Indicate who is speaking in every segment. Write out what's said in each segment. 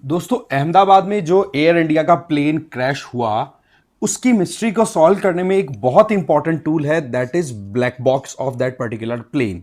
Speaker 1: दोस्तों अहमदाबाद में जो एयर इंडिया का प्लेन क्रैश हुआ उसकी मिस्ट्री को सॉल्व करने में एक बहुत इंपॉर्टेंट टूल है that is black box of that particular plane.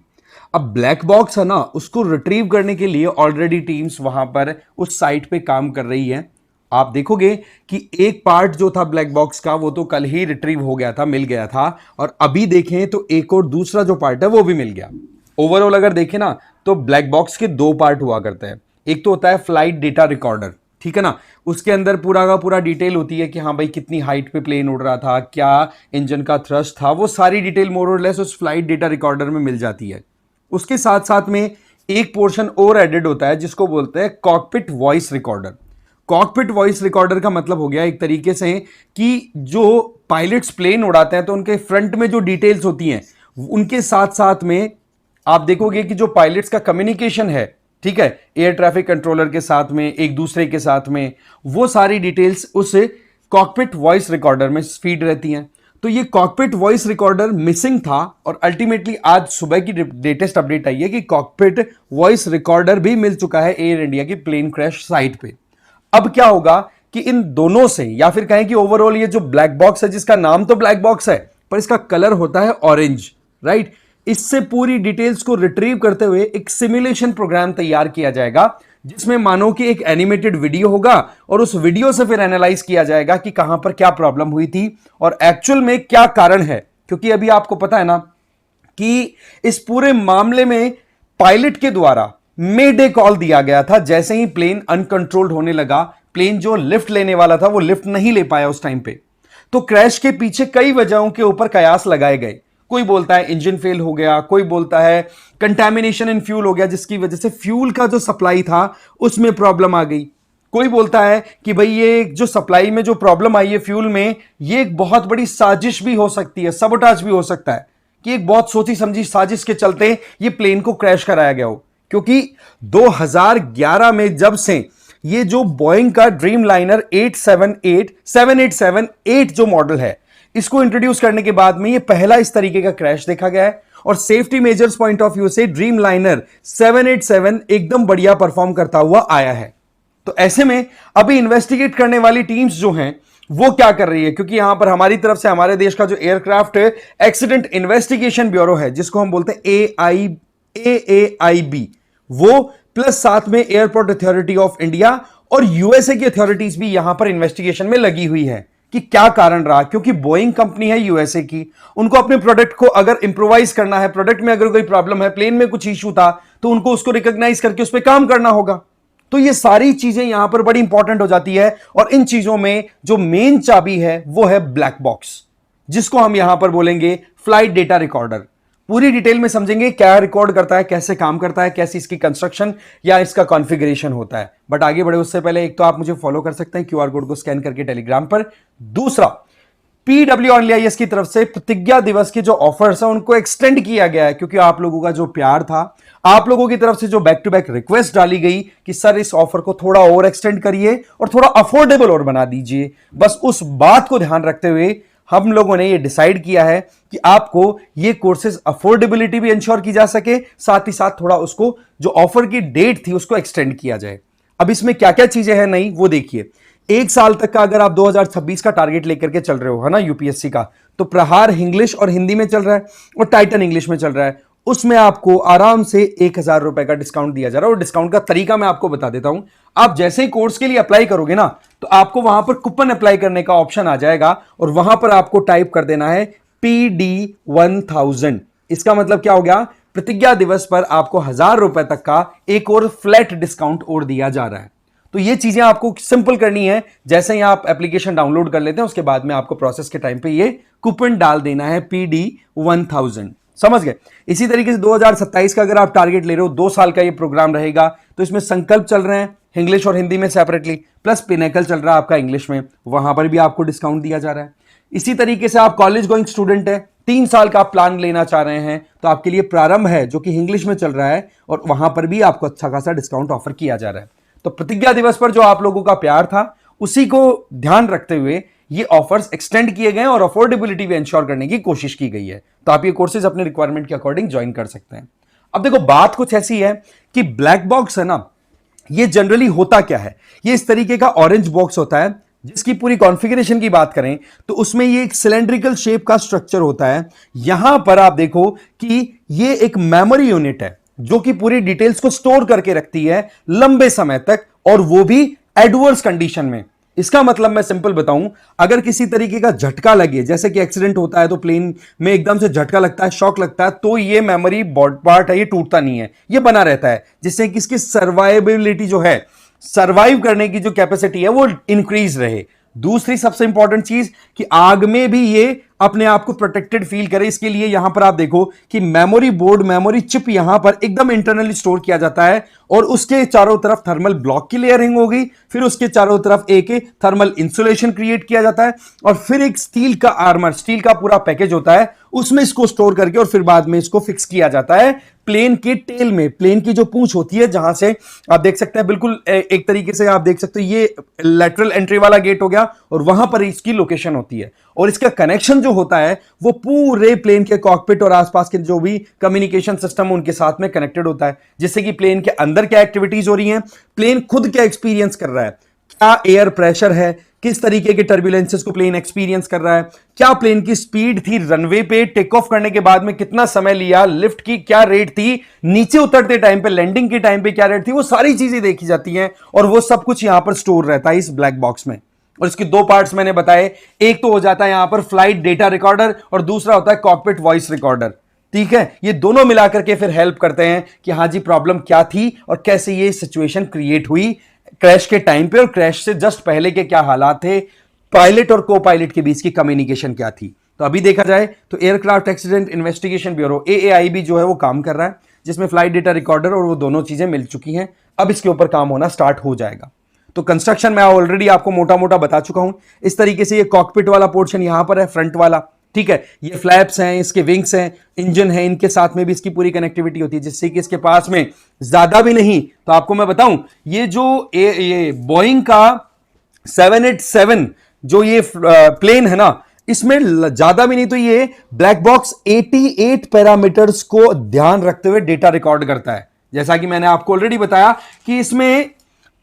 Speaker 1: अब ब्लैक बॉक्स है ना, उसको रिट्रीव करने के लिए ऑलरेडी टीम्स वहां पर उस साइट पे काम कर रही है। आप देखोगे कि एक पार्ट जो था ब्लैक बॉक्स का वो तो कल ही रिट्रीव हो गया था, मिल गया था, और अभी देखें तो एक और दूसरा जो पार्ट है वो भी मिल गया। ओवरऑल अगर देखें ना तो ब्लैक बॉक्स के दो पार्ट हुआ करते हैं। एक तो होता है फ्लाइट डेटा रिकॉर्डर, ठीक है ना, उसके अंदर पूरा का पूरा डिटेल होती है कि हाँ भाई कितनी हाइट पे प्लेन उड़ रहा था, क्या इंजन का थ्रस्ट था, वो सारी डिटेल मोर और लेस उस फ्लाइट डेटा रिकॉर्डर में मिल जाती है। उसके साथ साथ में एक पोर्शन और एडेड होता है जिसको बोलते हैं cockpit voice recorder. Cockpit voice recorder का मतलब हो गया एक तरीके से कि जो पायलट्स प्लेन उड़ाते हैं तो उनके फ्रंट में जो डिटेल्स होती हैं उनके साथ साथ में आप देखोगे कि जो पायलट्स का कम्युनिकेशन है, ठीक है, एयर ट्रैफिक कंट्रोलर के साथ में, एक दूसरे के साथ में, वो सारी डिटेल्स उस कॉकपिट वॉइस रिकॉर्डर में फीड रहती हैं। तो ये कॉकपिट वॉइस रिकॉर्डर मिसिंग था और अल्टीमेटली आज सुबह की लेटेस्ट अपडेट आई है कि कॉकपिट वॉइस रिकॉर्डर भी मिल चुका है एयर इंडिया की प्लेन क्रैश साइट पे। अब क्या होगा कि इन दोनों से, या फिर कहें कि ओवरऑल ये जो ब्लैक बॉक्स है, जिसका नाम तो ब्लैक बॉक्स है पर इसका कलर होता है ऑरेंज, राइट, इससे पूरी डिटेल्स को रिट्रीव करते हुए एक सिमुलेशन प्रोग्राम तैयार किया जाएगा जिसमें मानो कि एक एनिमेटेड वीडियो होगा और उस वीडियो से फिर एनालाइज किया जाएगा कि कहां पर क्या प्रॉब्लम हुई थी और एक्चुअल में क्या कारण है। क्योंकि अभी आपको पता है ना कि इस पूरे मामले में पायलट के द्वारा मेडे कॉल दिया गया था जैसे ही प्लेन अनकंट्रोल्ड होने लगा। प्लेन जो लिफ्ट लेने वाला था वो लिफ्ट नहीं ले पाया उस टाइम पे। तो क्रैश के पीछे कई वजहों के ऊपर कयास लगाए गए। कोई बोलता है इंजन फेल हो गया, कोई बोलता है कंटैमिनेशन इन फ्यूल हो गया जिसकी वजह से फ्यूल का जो सप्लाई था उसमें प्रॉब्लम आ गई। कोई बोलता है कि भाई ये जो सप्लाई में जो प्रॉब्लम आई है फ्यूल में, ये एक बहुत बड़ी साजिश भी हो सकती है, सबोटाज भी हो सकता है कि एक बहुत सोची समझी साजिश के चलते ये प्लेन को क्रैश कराया गया हो। क्योंकि 2011 में जब से ये जो बोइंग का ड्रीम लाइनर 787-8 जो मॉडल है इसको इंट्रोड्यूस करने के बाद में ये पहला इस तरीके का क्रैश देखा गया है और safety measures point of view से ड्रीम लाइनर 787 एकदम बढ़िया परफॉर्म करता हुआ आया है। तो ऐसे में अभी इन्वेस्टिगेट करने वाली टीम्स जो हैं वो क्या कर रही है, क्योंकि यहां पर हमारी तरफ से हमारे देश का जो एयरक्राफ्ट एक्सीडेंट इन्वेस्टिगेशन ब्यूरो है जिसको हम बोलते हैं AAIB, वो प्लस साथ में एयरपोर्ट अथॉरिटी ऑफ इंडिया और यूएसए की अथॉरिटीज भी यहां पर इन्वेस्टिगेशन में लगी हुई है कि क्या कारण रहा। क्योंकि बोइंग कंपनी है यूएसए की, उनको अपने प्रोडक्ट को अगर इंप्रोवाइज करना है, प्रोडक्ट में अगर कोई प्रॉब्लम है, प्लेन में कुछ इशू था, तो उनको उसको रिकॉग्नाइज करके उस पर काम करना होगा। तो ये सारी चीजें यहां पर बड़ी इंपॉर्टेंट हो जाती है और इन चीजों में जो मेन चाबी है वो है ब्लैक बॉक्स, जिसको हम यहां पर बोलेंगे फ्लाइट डेटा रिकॉर्डर। पूरी डिटेल में समझेंगे क्या रिकॉर्ड करता है, कैसे काम करता है, कैसी इसकी कंस्ट्रक्शन या इसका कॉन्फ़िगरेशन होता है। बट आगे बढ़े उससे पहले एक तो आप मुझे फॉलो कर सकते हैं क्यूआर कोड को स्कैन करके टेलीग्राम पर। दूसरा, PWOnlyIS की तरफ से प्रतिज्ञा दिवस के जो ऑफर्स हैं उनको एक्सटेंड किया गया है क्योंकि आप लोगों का जो प्यार था, आप लोगों की तरफ से जो बैक टू बैक रिक्वेस्ट डाली गई कि सर इस ऑफर को थोड़ा और एक्सटेंड करिए और थोड़ा अफोर्डेबल और बना दीजिए, बस उस बात को ध्यान रखते हुए हम लोगों ने ये डिसाइड किया है कि आपको ये कोर्सेज अफोर्डेबिलिटी भी इंश्योर की जा सके, साथ ही साथ थोड़ा उसको जो ऑफर की डेट थी उसको एक्सटेंड किया जाए। अब इसमें क्या क्या चीजें हैं नई वो देखिए। एक साल तक का अगर आप 2026 का टारगेट लेकर के चल रहे हो, है ना, यूपीएससी का, तो प्रहार इंग्लिश और हिंदी में चल रहा है और टाइटन इंग्लिश में चल रहा है, उसमें आपको आराम से 1000 रुपए का डिस्काउंट दिया जा रहा है। और डिस्काउंट का तरीका मैं आपको बता देता हूं। आप जैसे ही कोर्स के लिए अप्लाई करोगे ना तो आपको वहां पर कूपन अप्लाई करने का ऑप्शन आ जाएगा और वहां पर आपको टाइप कर देना है PD1000। इसका मतलब क्या हो गया, प्रतिज्ञा दिवस पर आपको 1000 रुपए तक का एक और फ्लैट डिस्काउंट और दिया जा रहा है। तो ये चीजें आपको सिंपल करनी है। जैसे ही आप एप्लीकेशन डाउनलोड कर लेते हैं उसके बाद में आपको प्रोसेस के टाइम पे ये कूपन डाल देना है PD1000। समझ गए। इसी तरीके से 2027 का अगर आप टारगेट ले रहे हो, 2 साल का ये प्रोग्राम रहेगा, तो इसमें संकल्प चल रहे हैं इंग्लिश और हिंदी में सेपरेटली, प्लस पिनेकल चल रहा है आपका इंग्लिश में, वहां पर भी आपको डिस्काउंट दिया जा रहा है। इसी तरीके से आप कॉलेज गोइंग स्टूडेंट है, 3 साल का आप प्लान लेना चाह रहे हैं, तो आपके लिए प्रारंभ है जो कि इंग्लिश में चल रहा है और वहां पर भी आपको अच्छा खासा डिस्काउंट ऑफर किया जा रहा है। तो प्रतिज्ञा दिवस पर जो आप लोगों का प्यार था उसी को ध्यान रखते हुए ये ऑफर्स एक्सटेंड किए गए और अफोर्डेबिलिटी भी इंश्योर करने की कोशिश की गई है। तो आप ये कोर्सेज अपने रिक्वायरमेंट के अकॉर्डिंग ज्वाइन कर सकते हैं। अब देखो बात कुछ ऐसी है कि ब्लैक बॉक्स है ना, ये जनरली होता क्या है, ये इस तरीके का ऑरेंज बॉक्स होता है, जिसकी पूरी कॉन्फ़िगरेशन की बात करें तो उसमें ये एक सिलेंड्रिकल शेप का स्ट्रक्चर होता है। यहां पर आप देखो कि ये एक मेमोरी यूनिट है जो कि पूरी डिटेल्स को स्टोर करके रखती है लंबे समय तक, और वो भी एडवर्स कंडीशन में। इसका मतलब मैं सिंपल बताऊं, अगर किसी तरीके का झटका लगे, जैसे कि एक्सीडेंट होता है तो प्लेन में एकदम से झटका लगता है, शॉक लगता है, तो ये मेमोरी पार्ट है, ये टूटता नहीं है, ये बना रहता है, जिससे कि इसकी सर्वाइवेबिलिटी जो है, सर्वाइव करने की जो कैपेसिटी है वो इंक्रीज रहे। दूसरी सबसे इंपॉर्टेंट चीज कि आग में भी ये अपने आप को प्रोटेक्टेड फील करे, इसके लिए यहां पर आप देखो कि मेमोरी बोर्ड, मेमोरी चिप यहां पर एकदम इंटरनली स्टोर किया जाता है, और उसके चारों तरफ थर्मल ब्लॉक की लेयरिंग होगी, फिर उसके चारों तरफ एक थर्मल इंसुलेशन क्रिएट किया जाता है, और फिर एक स्टील का आर्मर, स्टील का पूरा पैकेज होता है, उसमें इसको स्टोर करके और फिर बाद में इसको फिक्स किया जाता है प्लेन के टेल में। प्लेन की जो पूंछ होती है, जहां से आप देख सकते हैं बिल्कुल एक तरीके से आप देख सकते हो, ये लेटरल एंट्री वाला गेट हो गया, और वहां पर इसकी लोकेशन होती है, और इसका कनेक्शन जो होता है वो पूरे प्लेन के कॉकपिट और आसपास के जो भी कम्युनिकेशन सिस्टम उनके साथ में कनेक्टेड होता है, जिससे कि प्लेन के अंदर क्या एक्टिविटीज हो रही हैं, प्लेन खुद क्या एक्सपीरियंस कर रहा है, क्या एयर प्रेशर है, किस तरीके के टर्बुलेंसेस को प्लेन एक्सपीरियंस कर रहा है, क्या प्लेन की स्पीड थी रनवे पे टेक ऑफ करने के बाद में, कितना समय लिया, लिफ्ट की क्या रेट थी, नीचे उतरते टाइम पे, लैंडिंग के टाइम पे क्या रेट थी, वो सारी चीजें देखी जाती हैं, और वो सब कुछ यहां पर स्टोर रहता है इस ब्लैक बॉक्स में। और इसके दो पार्ट्स मैंने बताए, एक तो हो जाता है यहां पर फ्लाइट डेटा रिकॉर्डर, और दूसरा होता है कॉकपिट वॉइस रिकॉर्डर। ठीक है, ये दोनों मिलाकर के फिर हेल्प करते हैं कि हाँ जी प्रॉब्लम क्या थी और कैसे ये सिचुएशन क्रिएट हुई क्रैश के टाइम पे, और क्रैश से जस्ट पहले के क्या हालात थे, पायलट और को पायलट के बीच की कम्युनिकेशन क्या थी। तो अभी देखा जाए तो एयरक्राफ्ट एक्सीडेंट इन्वेस्टिगेशन ब्यूरो एएआईबी जो है वो काम कर रहा है, जिसमें फ्लाइट डेटा रिकॉर्डर और वो दोनों चीजें मिल चुकी हैं। अब इसके ऊपर काम होना स्टार्ट हो जाएगा। तो कंस्ट्रक्शन मैं ऑलरेडी आपको मोटा मोटा बता चुका हूं। इस तरीके से ये कॉकपिट वाला पोर्शन यहां पर है, फ्रंट वाला, ठीक है, ये फ्लैप्स हैं, इसके विंग्स हैं, इंजन है, इनके साथ में भी इसकी पूरी कनेक्टिविटी होती है, जिससे कि इसके पास में ज्यादा भी नहीं तो आपको मैं बताऊं, ये जो ये बोइंग का 787 जो ये प्लेन है ना, इसमें ज्यादा भी नहीं तो ये ब्लैक बॉक्स 88 पैरामीटर्स को ध्यान रखते हुए डेटा रिकॉर्ड करता है। जैसा कि मैंने आपको ऑलरेडी बताया कि इसमें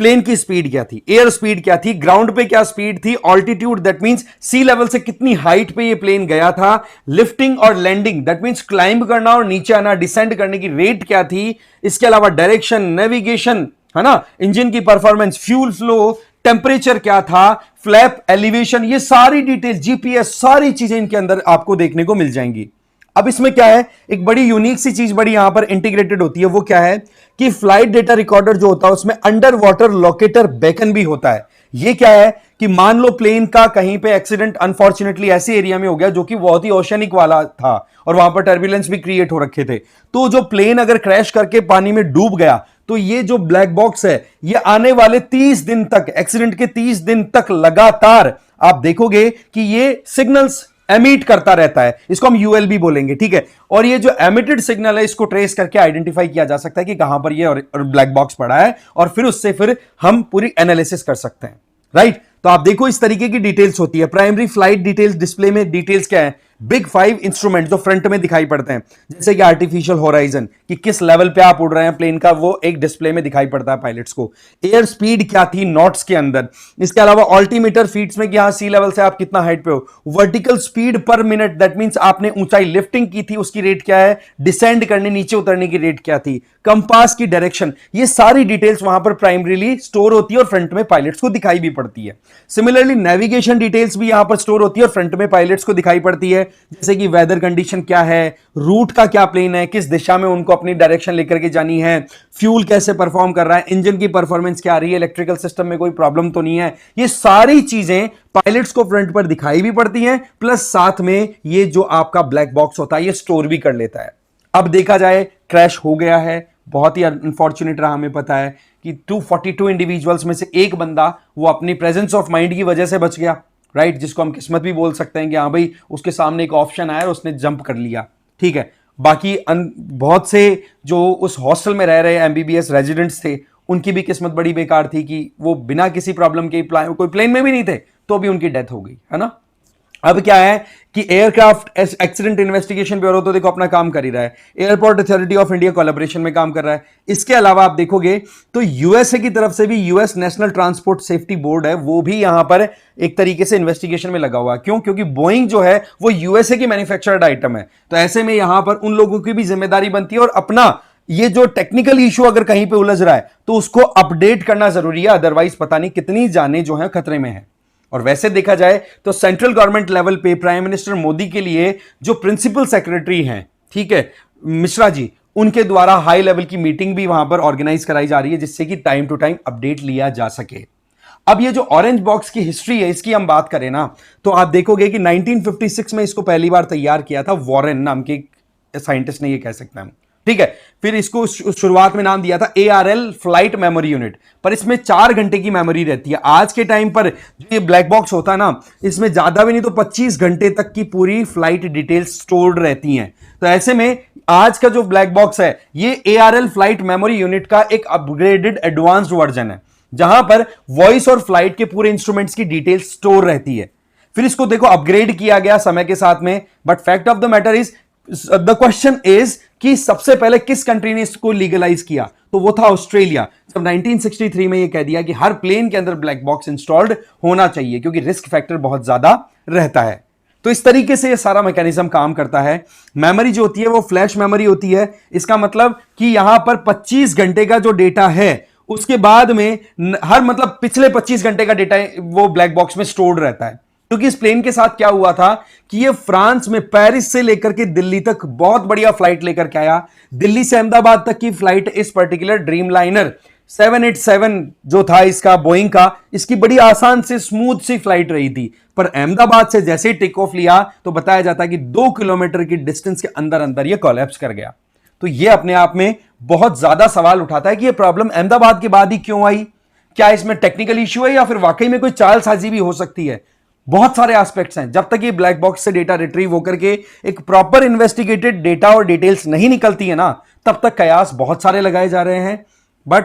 Speaker 1: प्लेन की स्पीड क्या थी, एयर स्पीड क्या थी, ग्राउंड पे क्या स्पीड थी, altitude that means sea level से कितनी हाइट पे ये प्लेन गया था, लिफ्टिंग और लैंडिंग दैट मींस क्लाइंब करना और नीचे आना, डिसेंड करने की रेट क्या थी, इसके अलावा डायरेक्शन, नेविगेशन, है ना, इंजन की परफॉर्मेंस, फ्यूल फ्लो, टेम्परेचर क्या था, फ्लैप एलिवेशन, ये सारी डिटेल, जीपीएस, सारी चीजें इनके अंदर आपको देखने को मिल जाएंगी। अब इसमें क्या है, एक बड़ी यूनिक सी चीज बड़ी यहां पर इंटीग्रेटेड होती है, वो क्या है कि फ्लाइट डेटा रिकॉर्डर जो होता है उसमें अंडर वाटर लोकेटर बेकन भी होता है। ये क्या है कि मान लो प्लेन का कहीं पे एक्सीडेंट अनफॉर्चुनेटली ऐसे एरिया में हो गया जो कि बहुत ही ओशनिक वाला था और वहां पर टर्बुलेंस भी क्रिएट हो रखे थे, तो जो प्लेन अगर क्रैश करके पानी में डूब गया तो ये जो ब्लैक बॉक्स है ये आने वाले 30 दिन तक, एक्सीडेंट के 30 दिन तक लगातार आप देखोगे कि ये सिग्नल्स एमिट करता रहता है, इसको हम यूएलबी बोलेंगे, ठीक है। और ये जो एमिटेड सिग्नल है इसको ट्रेस करके आइडेंटिफाई किया जा सकता है कि कहां पर ये और ब्लैक बॉक्स पड़ा है, और फिर उससे फिर हम पूरी एनालिसिस कर सकते हैं, राइट। तो आप देखो इस तरीके की डिटेल्स होती है। प्राइमरी फ्लाइट डिटेल्स डिस्प्ले में डिटेल्स क्या है, बिग 5 इंस्ट्रूमेंट जो फ्रंट में दिखाई पड़ते हैं, जैसे कि आर्टिफिशियल होराइजन कि किस लेवल पे आप उड़ रहे हैं प्लेन का, वो एक डिस्प्ले में दिखाई पड़ता है पायलट्स को। एयर स्पीड क्या थी नॉट्स के अंदर, इसके अलावा ऑल्टीमीटर फीट्स में कि हाँ सी लेवल से आप कितना हाइट पे हो, वर्टिकल स्पीड पर मिनट दैट मींस आपने ऊंचाई लिफ्टिंग की थी उसकी रेट क्या है, डिसेंड करने नीचे उतरने की रेट क्या थी, कंपास की डायरेक्शन, ये सारी डिटेल्स वहां पर प्राइमरीली स्टोर होती है और फ्रंट में पायलट्स को दिखाई भी पड़ती है। सिमिलरली नेविगेशन डिटेल्स भी यहां पर स्टोर होती है और फ्रंट में पायलट्स को दिखाई पड़ती है, जैसे कि वेदर कंडीशन क्या है, रूट का क्या प्लेन है, किस दिशा में उनको अपनी डायरेक्शन लेकर के जानी है, फ्यूल कैसे परफॉर्म कर रहा है, इंजन की परफॉर्मेंस क्या आ रही है, इलेक्ट्रिकल सिस्टम में कोई प्रॉब्लम तो नहीं है। ये सारी चीजें पायलट्स को फ्रंट पर दिखाई भी पड़ती हैं, प्लस साथ में ये जो आपका ब्लैक बॉक्स होता है ये स्टोर भी कर लेता है। अब देखा जाए क्रैश हो गया है, बहुत ही अनफॉर्चुनेट रहा, हमें पता है कि 242 इंडिविजुअल्स में से एक बंदा वो अपनी प्रेजेंस ऑफ माइंड की वजह से बच गया, राइट, जिसको हम किस्मत भी बोल सकते हैं कि हाँ भाई उसके सामने एक ऑप्शन आया और उसने जंप कर लिया, ठीक है। बाकी बहुत से जो उस हॉस्टल में रह रहे एमबीबीएस रेजिडेंट्स थे उनकी भी किस्मत बड़ी बेकार थी कि वो बिना किसी प्रॉब्लम के कोई प्लेन में भी नहीं थे तो भी उनकी डेथ हो गई, है ना। अब क्या है कि एयरक्राफ्ट एक्सीडेंट इन्वेस्टिगेशन ब्यूरो तो देखो अपना काम कर ही रहा है, airport authority of India collaboration में काम कर रहा है। इसके अलावा आप देखोगे तो यूएसए की तरफ से भी US national transport safety board है, वो भी यहां पर एक तरीके से इन्वेस्टिगेशन में लगा हुआ है। क्यों? क्योंकि बोइंग जो है वो यूएसए की मैन्युफैक्चर्ड आइटम है, तो ऐसे में यहां पर उन लोगों की भी जिम्मेदारी बनती है और अपना ये जो टेक्निकल इशू अगर कहीं पे उलझ रहा है तो उसको अपडेट करना जरूरी है, अदरवाइज पता नहीं कितनी जानें जो है खतरे में है। और वैसे देखा जाए तो सेंट्रल गवर्नमेंट लेवल पे प्राइम मिनिस्टर मोदी के लिए जो प्रिंसिपल सेक्रेटरी हैं, ठीक है, मिश्रा जी, उनके द्वारा हाई लेवल की मीटिंग भी वहां पर ऑर्गेनाइज कराई जा रही है, जिससे कि टाइम टू टाइम अपडेट लिया जा सके। अब ये जो ऑरेंज बॉक्स की हिस्ट्री है इसकी हम बात करें ना, तो आप देखोगे कि 1956 में इसको पहली बार तैयार किया था वॉरेन नाम के साइंटिस्ट ने, ये कह सकते हैं हम, ठीक है। फिर इसको शुरुआत में नाम दिया था ARL फ्लाइट मेमोरी यूनिट, पर इसमें 4 घंटे की मेमोरी रहती है। आज के टाइम पर जो ये ब्लैक बॉक्स होता है ना, इसमें ज्यादा भी नहीं तो 25 घंटे तक की पूरी फ्लाइट डिटेल्स स्टोर्ड रहती हैं। तो ऐसे में आज का जो ब्लैक बॉक्स है ये ARL फ्लाइट मेमोरी यूनिट का एक अपग्रेडेड एडवांस्ड वर्जन है, जहां पर वॉइस और फ्लाइट के पूरे इंस्ट्रूमेंट्स की डिटेल्स स्टोर रहती है। फिर इसको देखो अपग्रेड किया गया समय के साथ में, but fact of the matter is, the question is कि सबसे पहले किस कंट्री ने इसको लीगलाइज किया, तो वो था ऑस्ट्रेलिया। जब 1963 में ये कह दिया कि हर प्लेन के अंदर ब्लैक बॉक्स इंस्टॉल्ड होना चाहिए क्योंकि रिस्क फैक्टर बहुत ज्यादा रहता है। तो इस तरीके से ये सारा मैकेनिज्म काम करता है। मेमोरी जो होती है वो फ्लैश मेमोरी होती है, इसका मतलब कि यहां पर 25 घंटे का जो डेटा है उसके बाद में हर मतलब पिछले 25 घंटे का डेटा वो ब्लैक बॉक्स में स्टोर्ड रहता है। क्योंकि इस प्लेन के साथ क्या हुआ था कि ये फ्रांस में पेरिस से लेकर के दिल्ली तक बहुत बढ़िया फ्लाइट लेकर के आया। दिल्ली से अहमदाबाद तक की फ्लाइट इस पर्टिकुलर ड्रीम लाइनर 787 जो था इसका बोइंग का, इसकी बड़ी आसान से स्मूथ सी फ्लाइट रही थी। पर अहमदाबाद से जैसे ही टेक ऑफ लिया तो बताया जाता है कि 2 किलोमीटर की डिस्टेंस के अंदर अंदर ये कोलैप्स कर गया। तो ये अपने आप में बहुत ज्यादा सवाल उठाता है कि ये प्रॉब्लम अहमदाबाद के बाद ही क्यों आई। क्या इसमें टेक्निकल इश्यू है या फिर वाकई में कोई चालसाजी भी हो सकती है। बहुत सारे एस्पेक्ट्स हैं। जब तक ये ब्लैक बॉक्स से डेटा रिट्रीव होकर के एक प्रॉपर इन्वेस्टिगेटेड डेटा और डिटेल्स नहीं निकलती है ना, तब तक कयास बहुत सारे लगाए जा रहे हैं। बट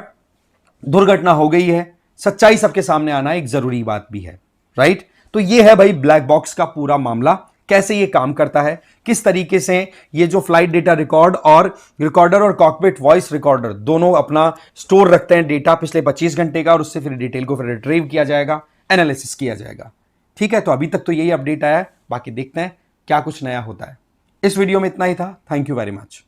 Speaker 1: दुर्घटना हो गई है, सच्चाई सबके सामने आना एक जरूरी बात भी है, राइट। तो ये है भाई ब्लैक बॉक्स का पूरा मामला, कैसे ये काम करता है, किस तरीके से ये जो फ्लाइट डेटा रिकॉर्ड और रिकॉर्डर और कॉकपिट वॉइस रिकॉर्डर दोनों अपना स्टोर रखते हैं डेटा पिछले 25 घंटे का, और उससे फिर डिटेल को फिर रिट्रीव किया जाएगा, एनालिसिस किया जाएगा। ठीक है, तो अभी तक तो यही अपडेट आया है, बाकी देखते हैं क्या कुछ नया होता है। इस वीडियो में इतना ही था। Thank you very much.